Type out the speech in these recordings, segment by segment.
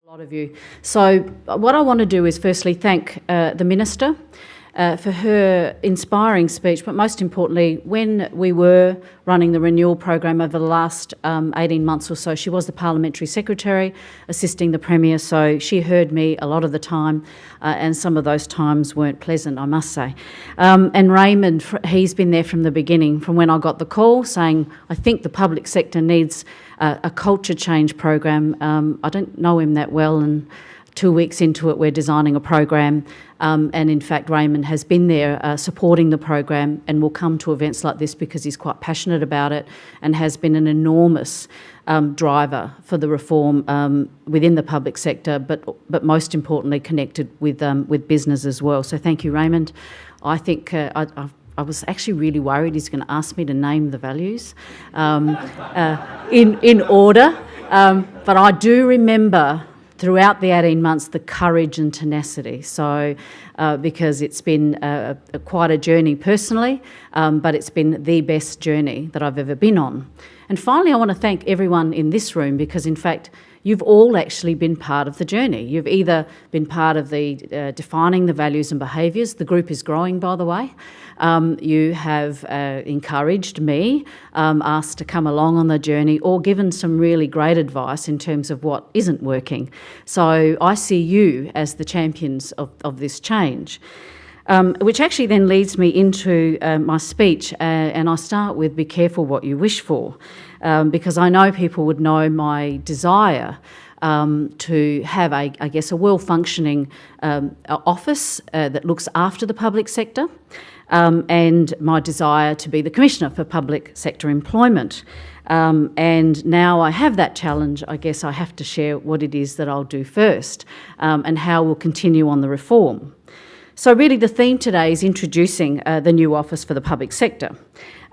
A lot of you. So what I want to do is firstly thank the Minister for her inspiring speech, but most importantly, when we were running the Renewal program over the last 18 months or so, she was the Parliamentary Secretary assisting the Premier, so she heard me a lot of the time, and some of those times weren't pleasant, I must say. And Raymond, he's been there from the beginning, from when I got the call saying, I think the public sector needs a culture change program. I don't know him that well, and 2 weeks into it, we're designing a program, and in fact, Raymond has been there supporting the program and will come to events like this because he's quite passionate about it and has been an enormous driver for the reform within the public sector, but most importantly, connected with business as well. So thank you, Raymond. I think I was actually really worried he's going to ask me to name the values in order, but I do remember throughout the 18 months the courage and tenacity, so because it's been quite a journey personally, but it's been the best journey that I've ever been on. And finally, I want to thank everyone in this room because in fact you've all actually been part of the journey. You've either been part of the defining the values and behaviours. The group is growing, by the way. You have encouraged me, asked to come along on the journey, or given some really great advice in terms of what isn't working. So I see you as the champions of this change. Which actually then leads me into my speech, and I start with be careful what you wish for, because I know people would know my desire to have, I guess, a well-functioning office that looks after the public sector, and my desire to be the Commissioner for Public Sector Employment. And now I have that challenge, I guess I have to share what it is that I'll do first, and how we'll continue on the reform. So really the theme today is introducing the new office for the public sector,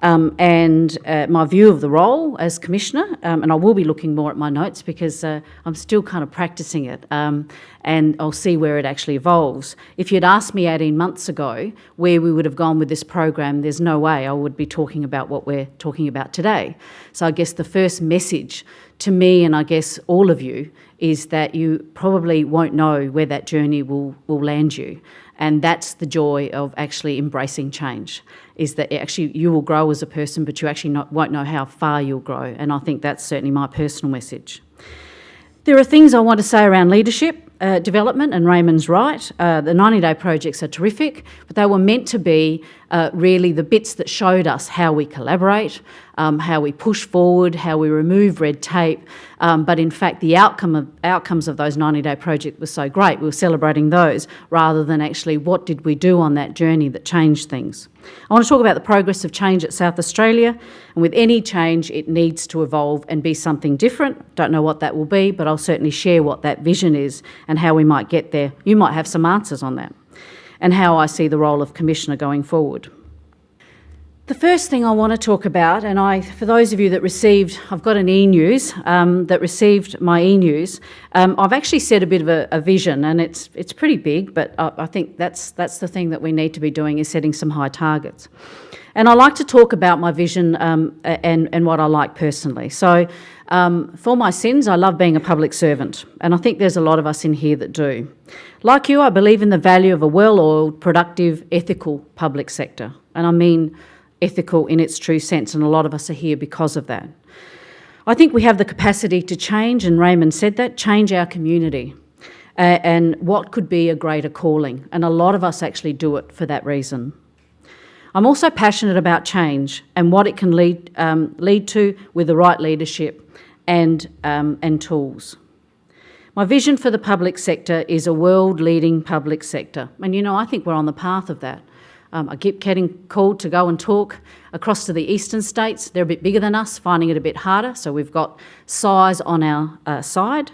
and my view of the role as Commissioner, and I will be looking more at my notes because I'm still kind of practising it, and I'll see where it actually evolves. If you'd asked me 18 months ago where we would have gone with this program, there's no way I would be talking about what we're talking about today. So I guess the first message to me, and I guess all of you, is that you probably won't know where that journey will land you. And that's the joy of actually embracing change, is that actually you will grow as a person, but you actually won't know how far you'll grow. And I think that's certainly my personal message. There are things I want to say around leadership development, and Raymond's right. The 90-day projects are terrific, but they were meant to be really the bits that showed us how we collaborate, how we push forward, how we remove red tape. But in fact, the outcomes of those 90-day projects were so great. We were celebrating those rather than actually what did we do on that journey that changed things. I want to talk about the progress of change at South Australia, and with any change it needs to evolve and be something different. Don't know what that will be, but I'll certainly share what that vision is and how we might get there. You might have some answers on that, and how I see the role of Commissioner going forward. The first thing I want to talk about, and for those of you that received, I've got an e-news, that received my e-news, I've actually set a bit of a vision, and it's pretty big, but I think that's the thing that we need to be doing, is setting some high targets. And I like to talk about my vision and what I like personally. So for my sins, I love being a public servant, and I think there's a lot of us in here that do. Like you, I believe in the value of a well-oiled, productive, ethical public sector, and I mean ethical in its true sense, and a lot of us are here because of that. I think we have the capacity to change, and Raymond said that, change our community, and what could be a greater calling, and a lot of us actually do it for that reason. I'm also passionate about change and what it can lead to with the right leadership and tools. My vision for the public sector is a world-leading public sector, and I think we're on the path of that. I keep getting called to go and talk across to the eastern states. They're a bit bigger than us, finding it a bit harder, so we've got size on our side.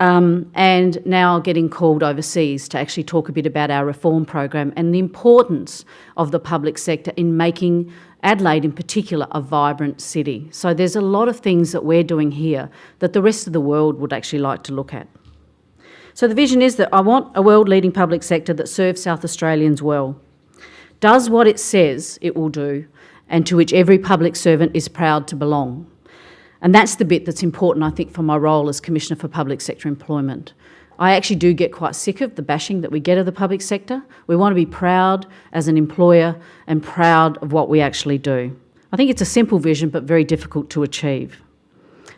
And now getting called overseas to actually talk a bit about our reform program and the importance of the public sector in making Adelaide in particular a vibrant city. So there's a lot of things that we're doing here that the rest of the world would actually like to look at. So the vision is that I want a world-leading public sector that serves South Australians well, does what it says it will do, and to which every public servant is proud to belong. And that's the bit that's important, I think, for my role as Commissioner for Public Sector Employment. I actually do get quite sick of the bashing that we get of the public sector. We want to be proud as an employer and proud of what we actually do. I think it's a simple vision, but very difficult to achieve.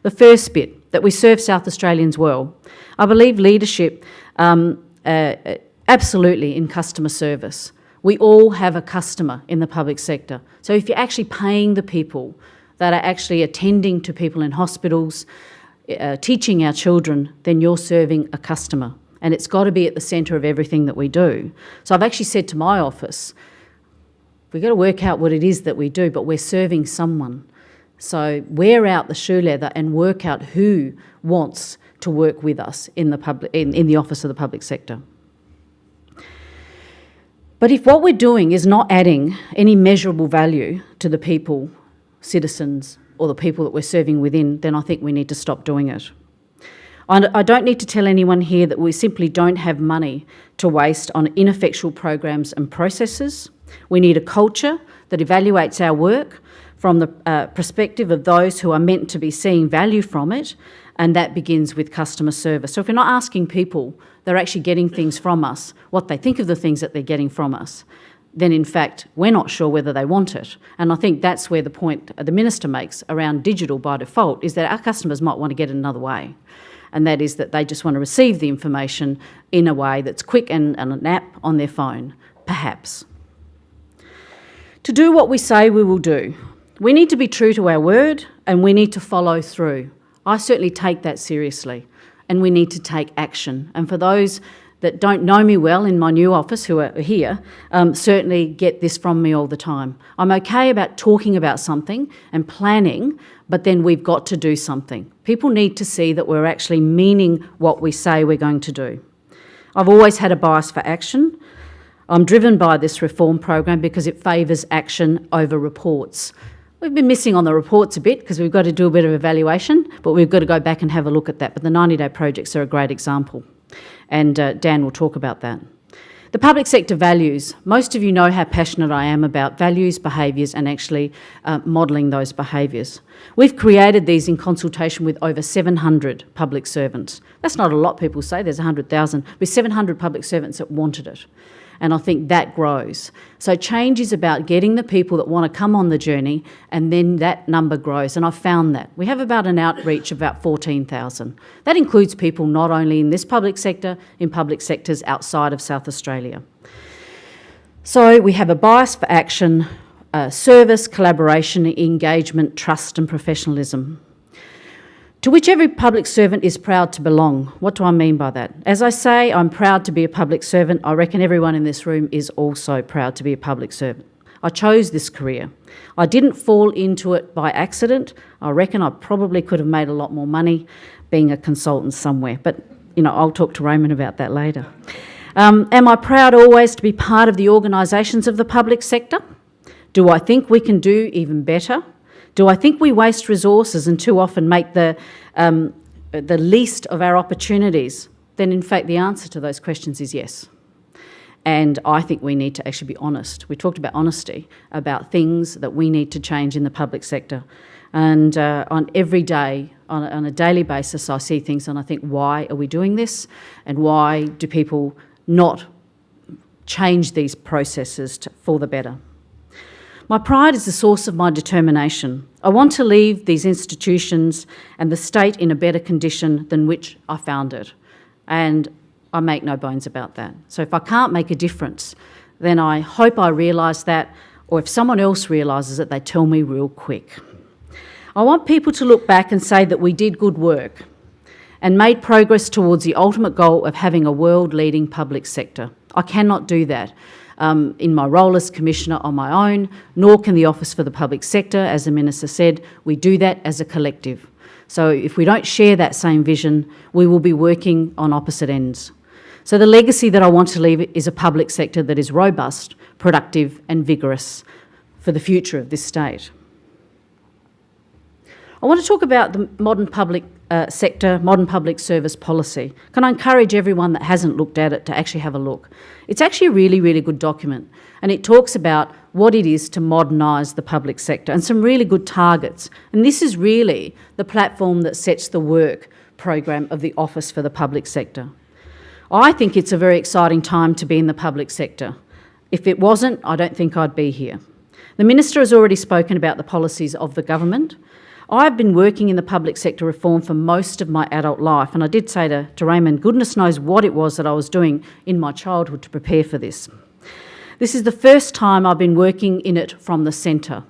The first bit, that we serve South Australians well. I believe leadership absolutely in customer service. We all have a customer in the public sector. So if you're actually paying the people that are actually attending to people in hospitals, teaching our children, then you're serving a customer. And it's got to be at the centre of everything that we do. So I've actually said to my office, we've got to work out what it is that we do, but we're serving someone. So wear out the shoe leather and work out who wants to work with us in the office of the public sector. But if what we're doing is not adding any measurable value to the people, citizens, or the people that we're serving within, then I think we need to stop doing it. I don't need to tell anyone here that we simply don't have money to waste on ineffectual programs and processes. We need a culture that evaluates our work from the perspective of those who are meant to be seeing value from it, and that begins with customer service. So if we're not asking people that are actually getting things from us, what they think of the things that they're getting from us, then in fact we're not sure whether they want it. And I think that's where the point the Minister makes around digital by default is that our customers might want to get it another way. And that is that they just want to receive the information in a way that's quick and an app on their phone, perhaps. To do what we say we will do, we need to be true to our word and we need to follow through. I certainly take that seriously, and we need to take action. And for those that don't know me well in my new office who are here, certainly get this from me all the time. I'm okay about talking about something and planning, but then we've got to do something. People need to see that we're actually meaning what we say we're going to do. I've always had a bias for action. I'm driven by this reform program because it favours action over reports. We've been missing on the reports a bit because we've got to do a bit of evaluation, but we've got to go back and have a look at that. But the 90-day projects are a great example, and Dan will talk about that. The public sector values. Most of you know how passionate I am about values, behaviours, and actually modelling those behaviours. We've created these in consultation with over 700 public servants. That's not a lot, people say, there's 100,000, with 700 public servants that wanted it. And I think that grows. So change is about getting the people that want to come on the journey, and then that number grows. And I've found that. We have about an outreach of about 14,000. That includes people not only in this public sector, in public sectors outside of South Australia. So we have a bias for action, service, collaboration, engagement, trust and professionalism, to which every public servant is proud to belong. What do I mean by that? As I say, I'm proud to be a public servant. I reckon everyone in this room is also proud to be a public servant. I chose this career. I didn't fall into it by accident. I reckon I probably could have made a lot more money being a consultant somewhere, but I'll talk to Raymond about that later. Am I proud always to be part of the organisations of the public sector? Do I think we can do even better? Do I think we waste resources and too often make the least of our opportunities? Then in fact the answer to those questions is yes. And I think we need to actually be honest. We talked about honesty, about things that we need to change in the public sector. And on every day, on a daily basis, I see things and I think, why are we doing this? And why do people not change these processes for the better? My pride is the source of my determination. I want to leave these institutions and the state in a better condition than which I found it. And I make no bones about that. So if I can't make a difference, then I hope I realise that, or if someone else realises it, they tell me real quick. I want people to look back and say that we did good work and made progress towards the ultimate goal of having a world-leading public sector. I cannot do that in my role as Commissioner on my own, nor can the Office for the Public Sector, as the Minister said. We do that as a collective. So if we don't share that same vision, we will be working on opposite ends. So the legacy that I want to leave is a public sector that is robust, productive and vigorous for the future of this state. I want to talk about the modern public sector, modern public service policy. Can I encourage everyone that hasn't looked at it to actually have a look? It's actually a really, really good document, and it talks about what it is to modernise the public sector and some really good targets. And this is really the platform that sets the work program of the Office for the Public Sector. I think it's a very exciting time to be in the public sector. If it wasn't, I don't think I'd be here. The Minister has already spoken about the policies of the government. I've been working in the public sector reform for most of my adult life, and I did say to Raymond, goodness knows what it was that I was doing in my childhood to prepare for this. This is the first time I've been working in it from the centre.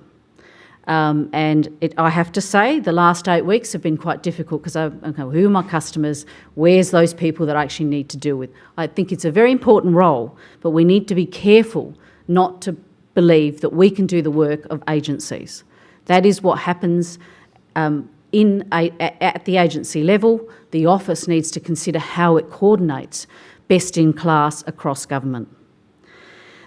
I have to say, the last 8 weeks have been quite difficult because who are my customers? Where's those people that I actually need to deal with? I think it's a very important role, but we need to be careful not to believe that we can do the work of agencies. That is what happens at the agency level. The office needs to consider how it coordinates best in class across government.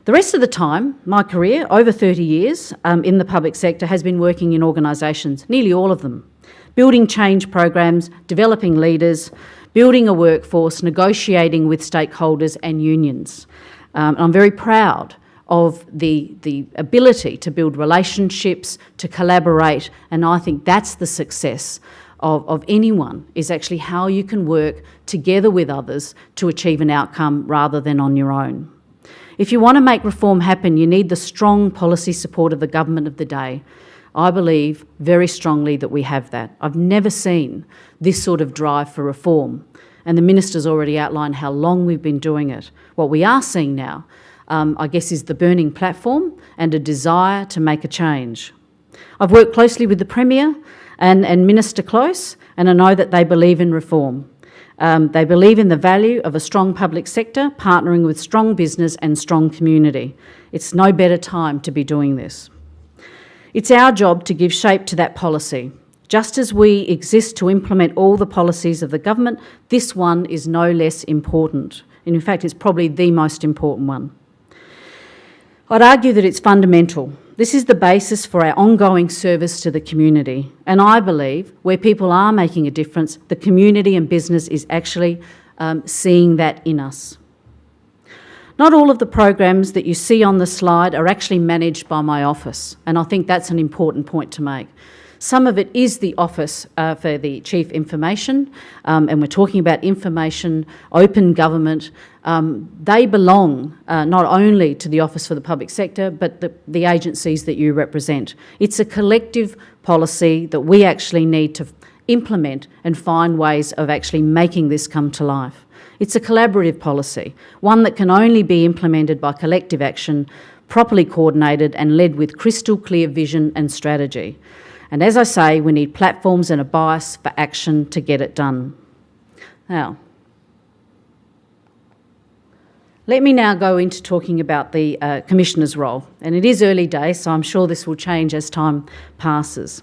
The rest of the time, my career, over 30 years in the public sector, has been working in organisations, nearly all of them, building change programs, developing leaders, building a workforce, negotiating with stakeholders and unions. I'm very proud of the ability to build relationships, to collaborate, and I think that's the success of anyone, is actually how you can work together with others to achieve an outcome rather than on your own. If you want to make reform happen, you need the strong policy support of the government of the day. I believe very strongly that we have that. I've never seen this sort of drive for reform, and the Minister's already outlined how long we've been doing it. What we are seeing now, I guess, is the burning platform and a desire to make a change. I've worked closely with the Premier and Minister Close, and I know that they believe in reform. They believe in the value of a strong public sector, partnering with strong business and strong community. It's no better time to be doing this. It's our job to give shape to that policy. Just as we exist to implement all the policies of the government, this one is no less important. And in fact, it's probably the most important one. I'd argue that it's fundamental. This is the basis for our ongoing service to the community. And I believe where people are making a difference, the community and business is actually seeing that in us. Not all of the programs that you see on the slide are actually managed by my office, and I think that's an important point to make. Some of it is the Office for the Chief Information, and we're talking about information, open government. They belong not only to the Office for the Public Sector, but the agencies that you represent. It's a collective policy that we actually need to implement and find ways of actually making this come to life. It's a collaborative policy, one that can only be implemented by collective action, properly coordinated and led with crystal clear vision and strategy. And as I say, we need platforms and a bias for action to get it done. Now, let me now go into talking about the Commissioner's role. And it is early days, so I'm sure this will change as time passes.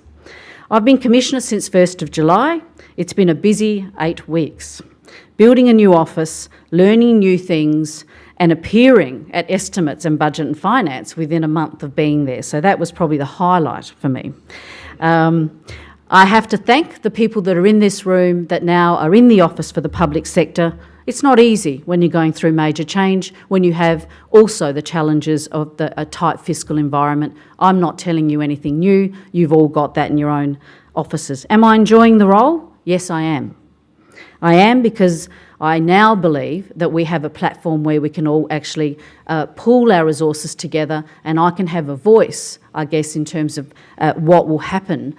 I've been Commissioner since 1st of July. It's been a busy 8 weeks. Building a new office, learning new things, and appearing at estimates and budget and finance within a month of being there. So that was probably the highlight for me. I have to thank the people that are in this room that now are in the Office for the Public Sector. It's not easy when you're going through major change, when you have also the challenges of a tight fiscal environment. I'm not telling you anything new. You've all got that in your own offices. Am I enjoying the role? Yes, I am. I am, because I now believe that we have a platform where we can all actually pool our resources together, and I can have a voice, I guess, in terms of what will happen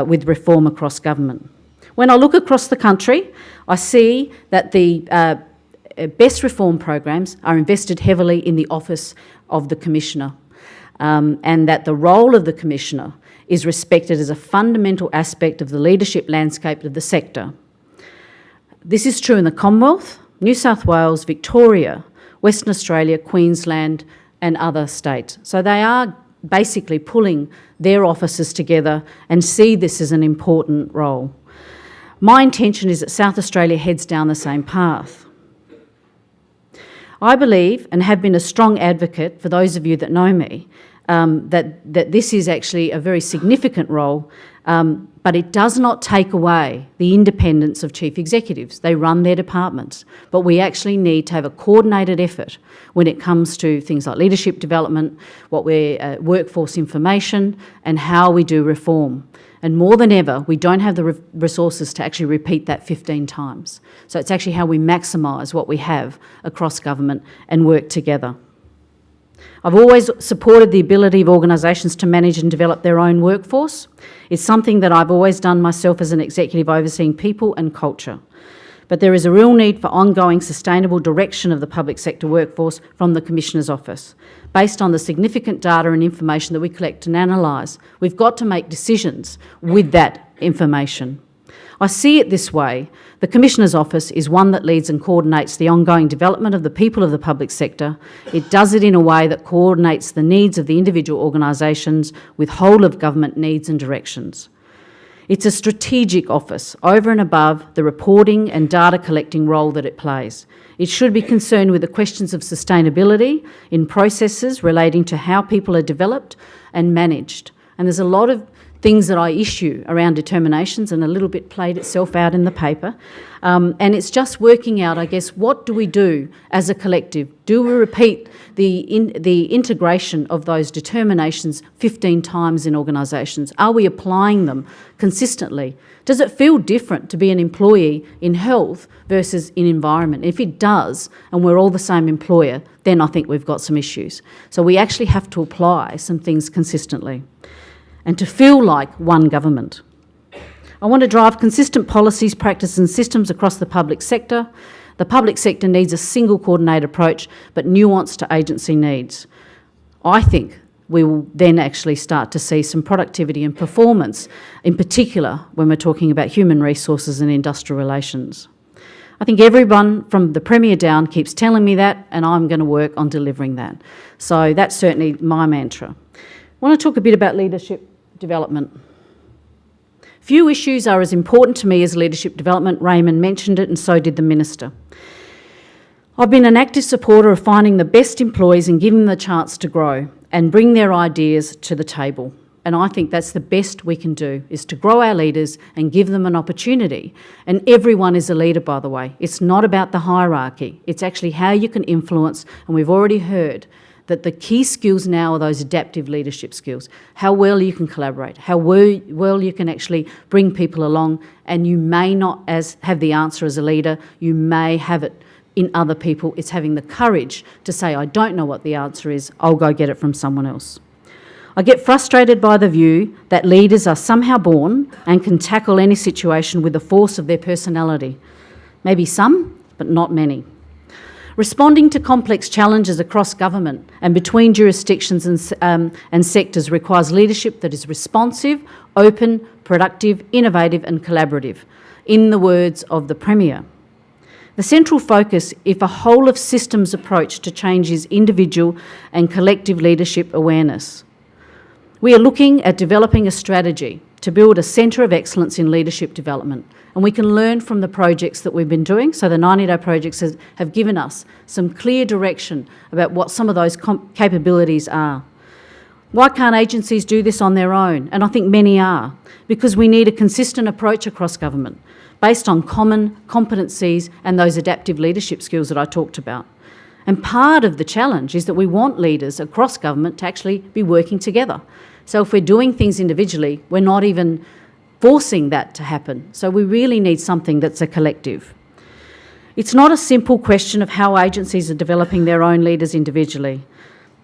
with reform across government. When I look across the country, I see that the best reform programs are invested heavily in the Office of the Commissioner, and that the role of the Commissioner is respected as a fundamental aspect of the leadership landscape of the sector. This is true in the Commonwealth, New South Wales, Victoria, Western Australia, Queensland and other states. So they are basically pulling their offices together and see this as an important role. My intention is that South Australia heads down the same path. I believe, and have been a strong advocate for those of you that know me, that this is actually a very significant role, but it does not take away the independence of chief executives. They run their departments, but we actually need to have a coordinated effort when it comes to things like leadership development, workforce information, and how we do reform. And more than ever, we don't have the resources to actually repeat that 15 times. So it's actually how we maximise what we have across government and work together. I've always supported the ability of organisations to manage and develop their own workforce. It's something that I've always done myself as an executive overseeing people and culture. But there is a real need for ongoing sustainable direction of the public sector workforce from the Commissioner's Office. Based on the significant data and information that we collect and analyse, we've got to make decisions with that information. I see it this way. The Commissioner's Office is one that leads and coordinates the ongoing development of the people of the public sector. It does it in a way that coordinates the needs of the individual organisations with whole of government needs and directions. It's a strategic office over and above the reporting and data collecting role that it plays. It should be concerned with the questions of sustainability in processes relating to how people are developed and managed. And there's a lot of things that I issue around determinations, and a little bit played itself out in the paper. And it's just working out, I guess, what do we do as a collective? Do we repeat the integration of those determinations 15 times in organisations? Are we applying them consistently? Does it feel different to be an employee in health versus in environment? If it does, and we're all the same employer, then I think we've got some issues. So we actually have to apply some things consistently and to feel like one government. I want to drive consistent policies, practices and systems across the public sector. The public sector needs a single coordinated approach, but nuanced to agency needs. I think we will then actually start to see some productivity and performance, in particular when we're talking about human resources and industrial relations. I think everyone from the Premier down keeps telling me that, and I'm going to work on delivering that. So that's certainly my mantra. I want to talk a bit about leadership development. Few issues are as important to me as leadership development. Raymond mentioned it, and so did the Minister. I've been an active supporter of finding the best employees and giving them the chance to grow and bring their ideas to the table. And I think that's the best we can do, is to grow our leaders and give them an opportunity. And everyone is a leader, by the way. It's not about the hierarchy. It's actually how you can influence, and we've already heard that the key skills now are those adaptive leadership skills, how well you can collaborate, how well you can actually bring people along, and you may not have the answer as a leader, you may have it in other people. It's having the courage to say, I don't know what the answer is, I'll go get it from someone else. I get frustrated by the view that leaders are somehow born and can tackle any situation with the force of their personality. Maybe some, but not many. Responding to complex challenges across government and between jurisdictions and sectors requires leadership that is responsive, open, productive, innovative and collaborative, in the words of the Premier. The central focus, if a whole-of-systems approach to change, is individual and collective leadership awareness. We are looking at developing a strategy to build a centre of excellence in leadership development, and we can learn from the projects that we've been doing. So the 90-day projects have given us some clear direction about what some of those capabilities are. Why can't agencies do this on their own? And I think many are, because we need a consistent approach across government based on common competencies and those adaptive leadership skills that I talked about. And part of the challenge is that we want leaders across government to actually be working together. So if we're doing things individually, we're not even forcing that to happen. So we really need something that's a collective. It's not a simple question of how agencies are developing their own leaders individually.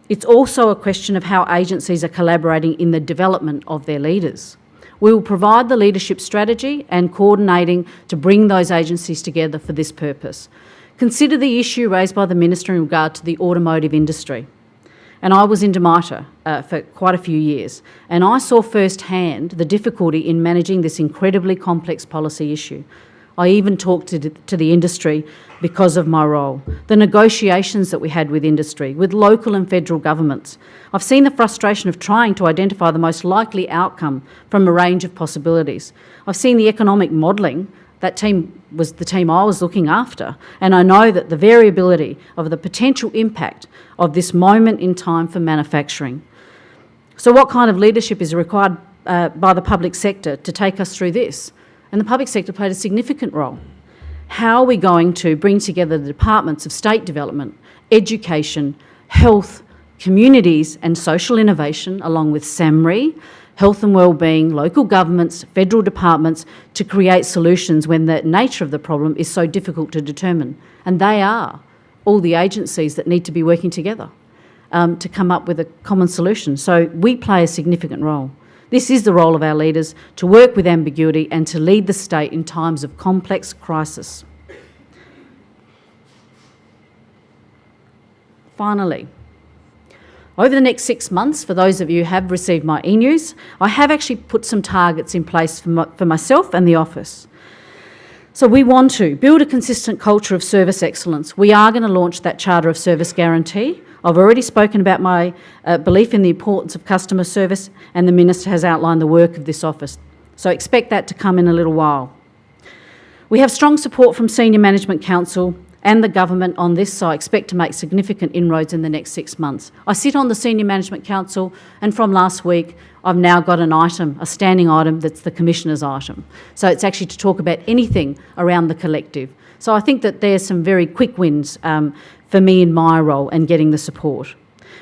It's also a question of how agencies are collaborating in the development of their leaders. We will provide the leadership strategy and coordinating to bring those agencies together for this purpose. Consider the issue raised by the Minister in regard to the automotive industry. And I was in Demeter for quite a few years, and I saw firsthand the difficulty in managing this incredibly complex policy issue. I even talked to the industry because of my role. The negotiations that we had with industry, with local and federal governments. I've seen the frustration of trying to identify the most likely outcome from a range of possibilities. I've seen the economic modelling. That team was the team I was looking after, and I know that the variability of the potential impact of this moment in time for manufacturing. So what kind of leadership is required by the public sector to take us through this? And the public sector played a significant role. How are we going to bring together the departments of state development, education, health, communities and social innovation, along with SAMRI, health and wellbeing, local governments, federal departments, to create solutions when the nature of the problem is so difficult to determine? And they are all the agencies that need to be working together to come up with a common solution. So we play a significant role. This is the role of our leaders, to work with ambiguity and to lead the state in times of complex crisis. Finally, over the next 6 months, for those of you who have received my e-news, I have actually put some targets in place for myself and the office. So we want to build a consistent culture of service excellence. We are going to launch that Charter of Service Guarantee. I've already spoken about my belief in the importance of customer service, and the Minister has outlined the work of this office. So expect that to come in a little while. We have strong support from Senior Management Council and the government on this, so I expect to make significant inroads in the next 6 months. I sit on the Senior Management Council, and from last week, I've now got an item, a standing item, that's the Commissioner's item. So it's actually to talk about anything around the collective. So I think that there's some very quick wins for me in my role and getting the support.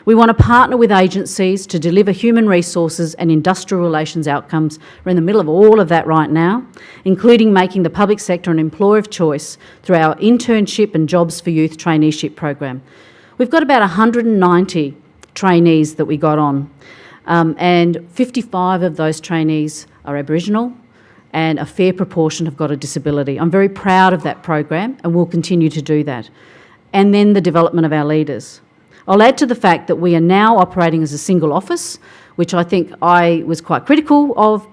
We want to partner with agencies to deliver human resources and industrial relations outcomes. We're in the middle of all of that right now, including making the public sector an employer of choice through our internship and Jobs for Youth traineeship program. We've got about 190 trainees that we got on, and 55 of those trainees are Aboriginal, and a fair proportion have got a disability. I'm very proud of that program, and we'll continue to do that. And then the development of our leaders. I'll add to the fact that we are now operating as a single office, which I think I was quite critical of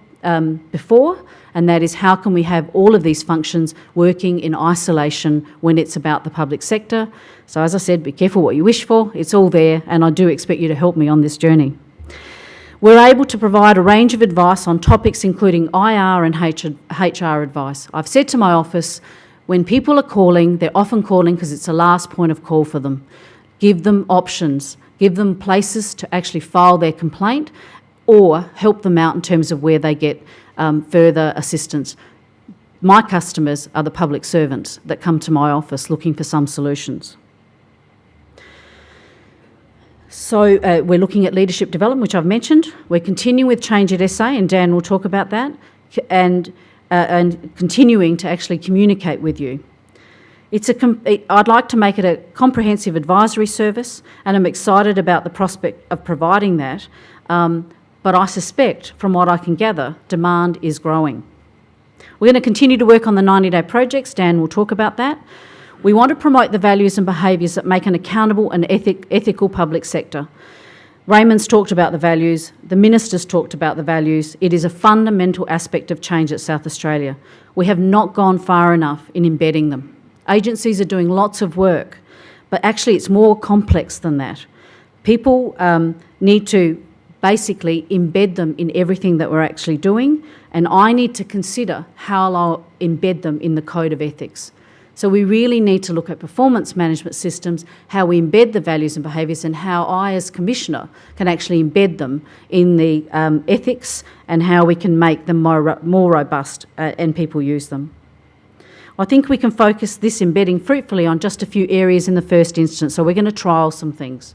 before, and that is how can we have all of these functions working in isolation when it's about the public sector. So as I said, be careful what you wish for. It's all there, and I do expect you to help me on this journey. We're able to provide a range of advice on topics including IR and HR advice. I've said to my office, when people are calling, they're often calling because it's a last point of call for them. Give them options, give them places to actually file their complaint or help them out in terms of where they get further assistance. My customers are the public servants that come to my office looking for some solutions. So we're looking at leadership development, which I've mentioned. We're continuing with Change at SA, and Dan will talk about that, and continuing to actually communicate with you. I'd like to make it a comprehensive advisory service, and I'm excited about the prospect of providing that, but I suspect, from what I can gather, demand is growing. We're going to continue to work on the 90-day projects. Dan will talk about that. We want to promote the values and behaviours that make an accountable and ethical public sector. Raymond's talked about the values, the Minister's talked about the values. It is a fundamental aspect of change at South Australia. We have not gone far enough in embedding them. Agencies are doing lots of work, but actually it's more complex than that. People need to basically embed them in everything that we're actually doing, and I need to consider how I'll embed them in the Code of Ethics. So we really need to look at performance management systems, how we embed the values and behaviours, and how I, as Commissioner, can actually embed them in the ethics, and how we can make them more robust and people use them. I think we can focus this embedding fruitfully on just a few areas in the first instance, so we're going to trial some things.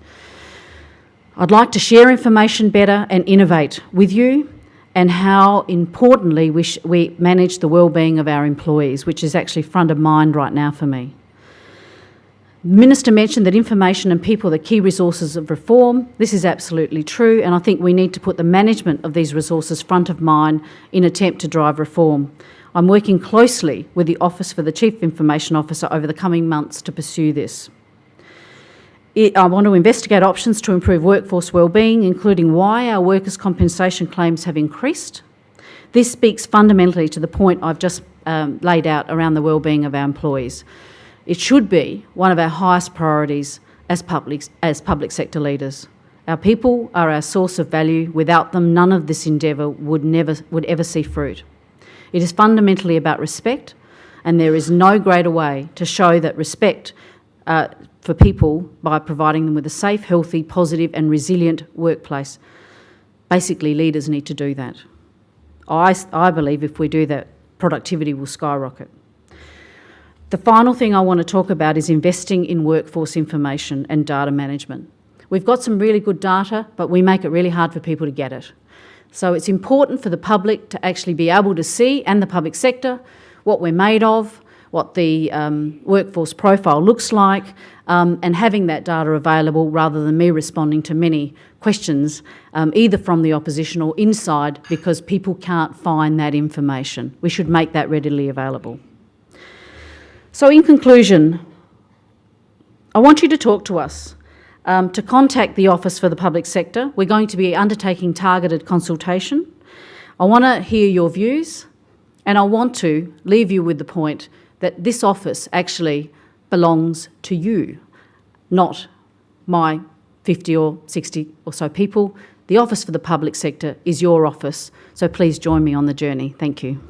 I'd like to share information better and innovate with you, and how importantly we manage the wellbeing of our employees, which is actually front of mind right now for me. The Minister mentioned that information and people are the key resources of reform. This is absolutely true, and I think we need to put the management of these resources front of mind in an attempt to drive reform. I'm working closely with the Office for the Chief Information Officer over the coming months to pursue this. I want to investigate options to improve workforce wellbeing, including why our workers' compensation claims have increased. This speaks fundamentally to the point I've just laid out around the wellbeing of our employees. It should be one of our highest priorities as public sector leaders. Our people are our source of value. Without them, none of this endeavour would ever see fruit. It is fundamentally about respect, and there is no greater way to show that respect for people by providing them with a safe, healthy, positive and resilient workplace. basically leaders need to do that. I believe if we do that, productivity will skyrocket. The final thing I want to talk about is investing in workforce information and data management. We've got some really good data, but we make it really hard for people to get it. So it's important for the public to actually be able to see, and the public sector, what we're made of, what the workforce profile looks like, and having that data available rather than me responding to many questions, either from the opposition or inside, because people can't find that information. We should make that readily available. So in conclusion, I want you to talk to us, to contact the Office for the Public Sector. We're going to be undertaking targeted consultation. I want to hear your views, and I want to leave you with the point that this office actually belongs to you, not my 50 or 60 or so people. The Office for the Public Sector is your office, so please join me on the journey. Thank you.